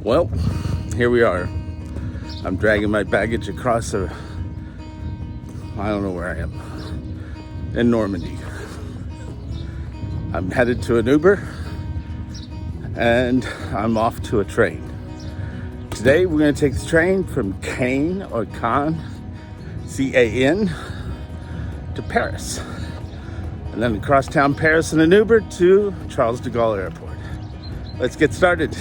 Well, here we are. I'm dragging my baggage across I don't know where I am, in Normandy. I'm headed to an Uber and I'm off to a train. Today we're going to take the train from Caen, C-A-N, to Paris. And then across town Paris in an Uber to Charles de Gaulle Airport. Let's get started.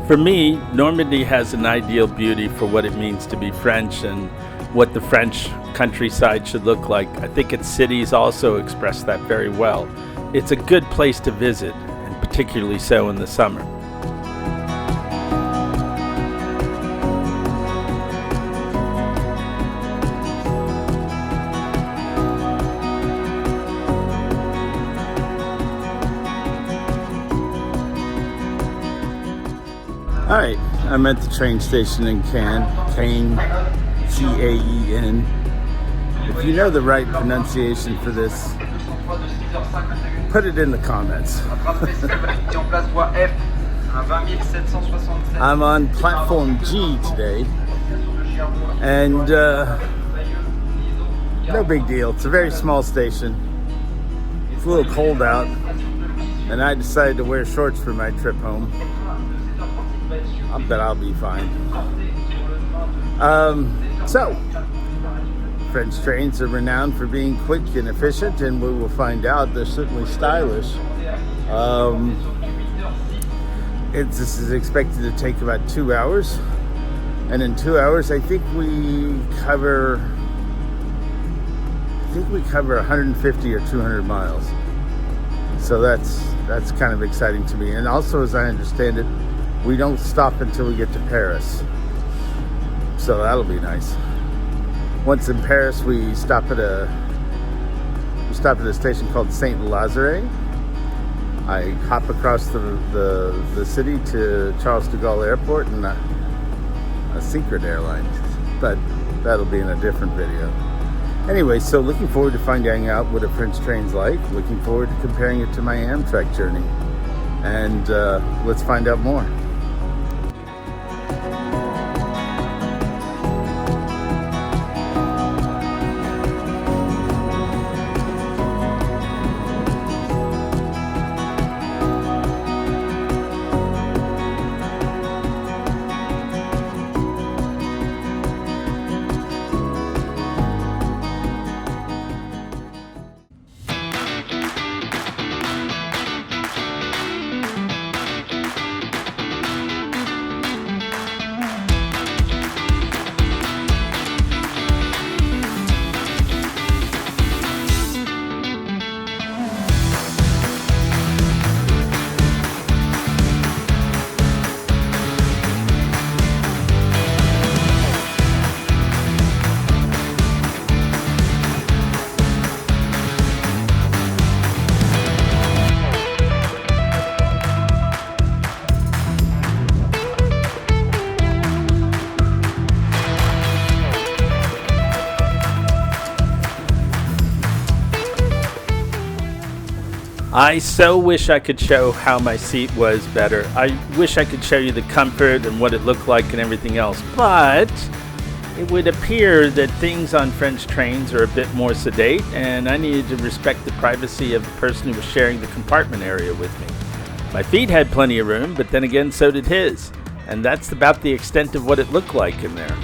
For me, Normandy has an ideal beauty for what it means to be French and what the French countryside should look like. I think its cities also express that very well. It's a good place to visit, and particularly so in the summer. All right, I'm at the train station in Caen, C-A-E-N. If you know the right pronunciation for this, put it in the comments. I'm on platform G today, and no big deal. It's a very small station. It's a little cold out, and I decided to wear shorts for my trip home. I bet I'll be fine. So, French trains are renowned for being quick and efficient, and we will find out they're certainly stylish. This is expected to take about 2 hours, and in 2 hours, I think we cover 150 or 200 miles. So that's kind of exciting to me. And also, as I understand it, we don't stop until we get to Paris. So that'll be nice. Once in Paris, we stop at a station called Saint Lazare. I hop across the city to Charles de Gaulle Airport and a secret airline, but that'll be in a different video. Anyway, so looking forward to finding out what a French train's like. Looking forward to comparing it to my Amtrak journey. And let's find out more. I so wish I could show how my seat was better. I wish I could show you the comfort and what it looked like and everything else, but it would appear that things on French trains are a bit more sedate, and I needed to respect the privacy of the person who was sharing the compartment area with me. My feet had plenty of room, but then again so did his, and that's about the extent of what it looked like in there.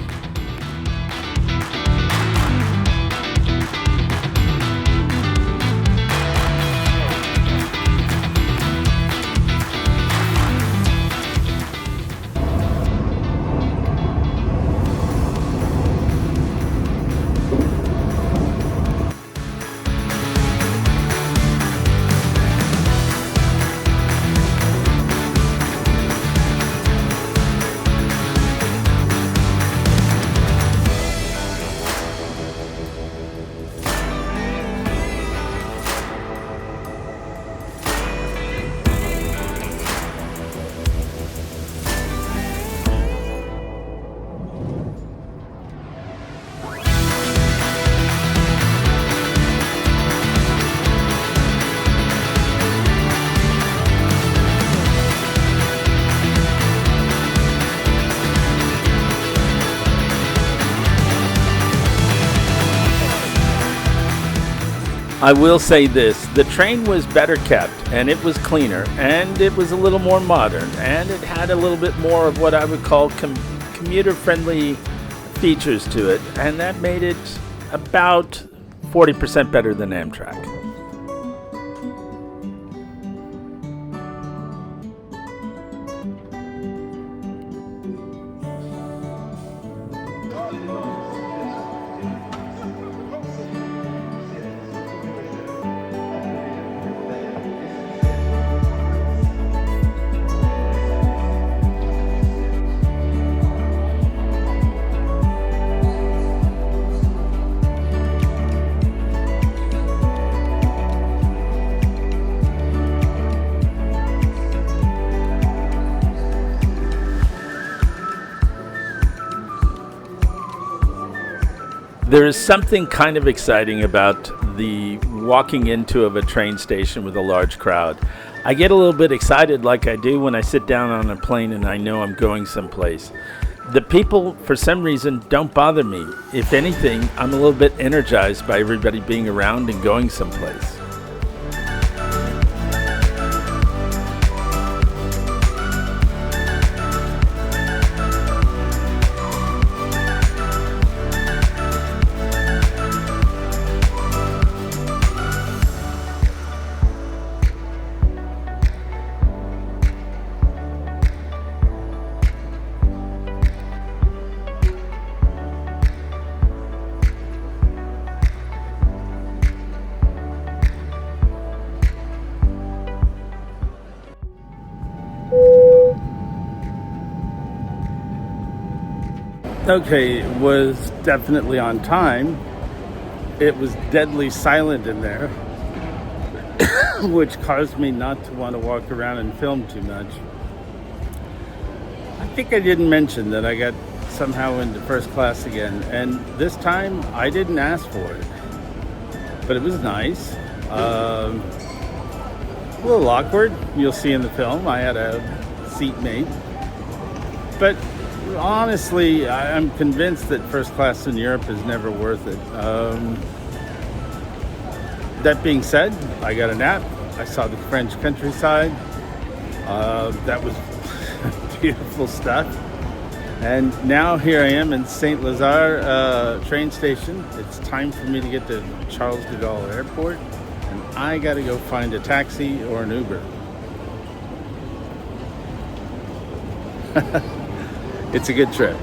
I will say this, the train was better kept, and it was cleaner, and it was a little more modern, and it had a little bit more of what I would call commuter-friendly features to it, and that made it about 40% better than Amtrak. There is something kind of exciting about the walking into of a train station with a large crowd. I get a little bit excited like I do when I sit down on a plane and I know I'm going someplace. The people, for some reason, don't bother me. If anything, I'm a little bit energized by everybody being around and going someplace. Okay, it was definitely on time. It was deadly silent in there, which caused me not to want to walk around and film too much. I think I didn't mention that I got somehow into first class again, and this time I didn't ask for it, but it was nice. A little awkward, you'll see in the film. I had a seatmate, but honestly, I'm convinced that first class in Europe is never worth it. That being said, I got a nap. I saw the French countryside. That was beautiful stuff. And now here I am in Saint Lazare train station. It's time for me to get to Charles de Gaulle Airport, and I got to go find a taxi or an Uber. It's a good trip.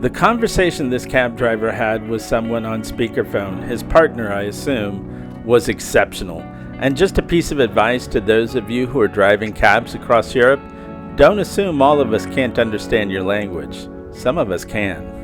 The conversation this cab driver had with someone on speakerphone, his partner I assume, was exceptional. And just a piece of advice to those of you who are driving cabs across Europe, don't assume all of us can't understand your language. Some of us can.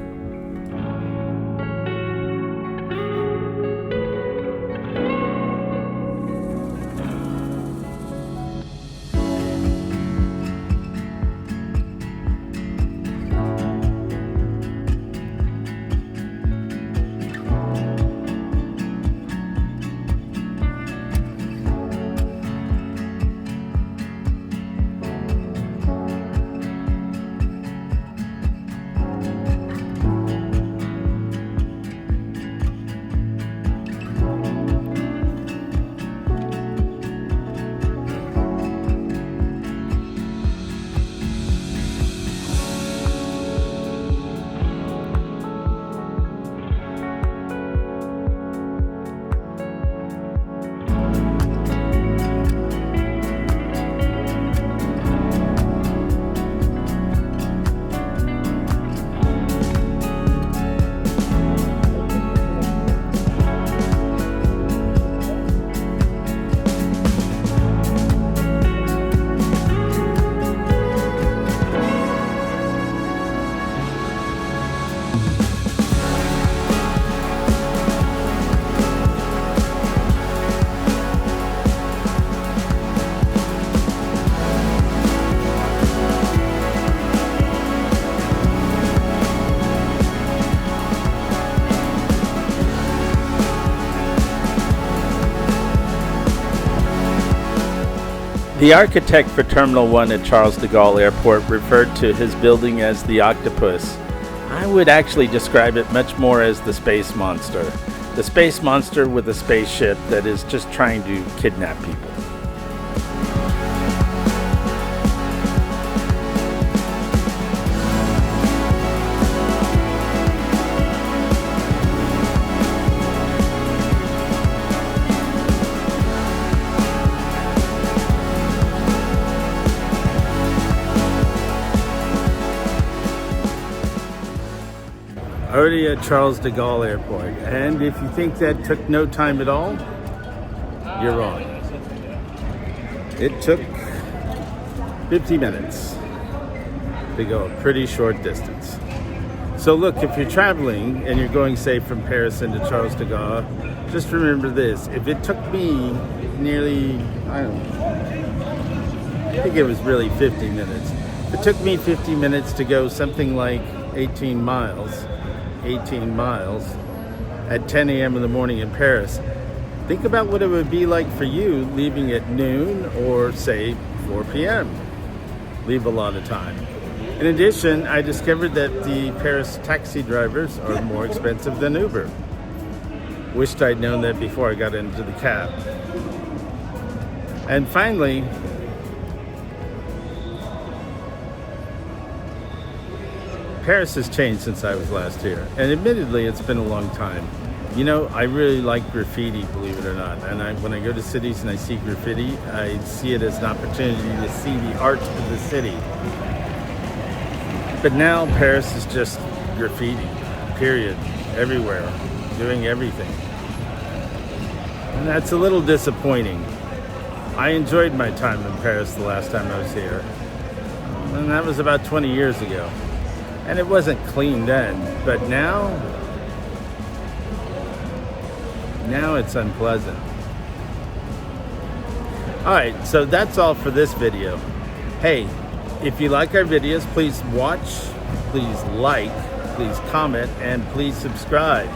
The architect for Terminal 1 at Charles de Gaulle Airport referred to his building as the octopus. I would actually describe it much more as the space monster. The space monster with a spaceship that is just trying to kidnap people. Already at Charles de Gaulle Airport, and if you think that took no time at all, you're wrong. It took 50 minutes to go a pretty short distance. So look, if you're traveling and you're going, say, from Paris into Charles de Gaulle, just remember this. If it took me nearly, I think it was really 50 minutes. If it took me 50 minutes to go something like 18 miles at 10 a.m. in the morning in Paris. Think about what it would be like for you leaving at noon or say 4 p.m. Leave a lot of time. In addition, I discovered that the Paris taxi drivers are more expensive than Uber. Wished I'd known that before I got into the cab. And finally, Paris has changed since I was last here, and admittedly, it's been a long time. You know, I really like graffiti, believe it or not, and when I go to cities and I see graffiti, I see it as an opportunity to see the art of the city. But now Paris is just graffiti, period, everywhere, doing everything. And that's a little disappointing. I enjoyed my time in Paris the last time I was here, and that was about 20 years ago. And it wasn't clean then, but now it's unpleasant. Alright, so that's all for this video. Hey, if you like our videos, please watch, please like, please comment, and please subscribe.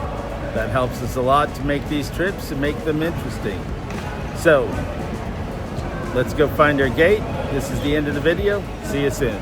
That helps us a lot to make these trips and make them interesting. So, let's go find our gate. This is the end of the video. See you soon.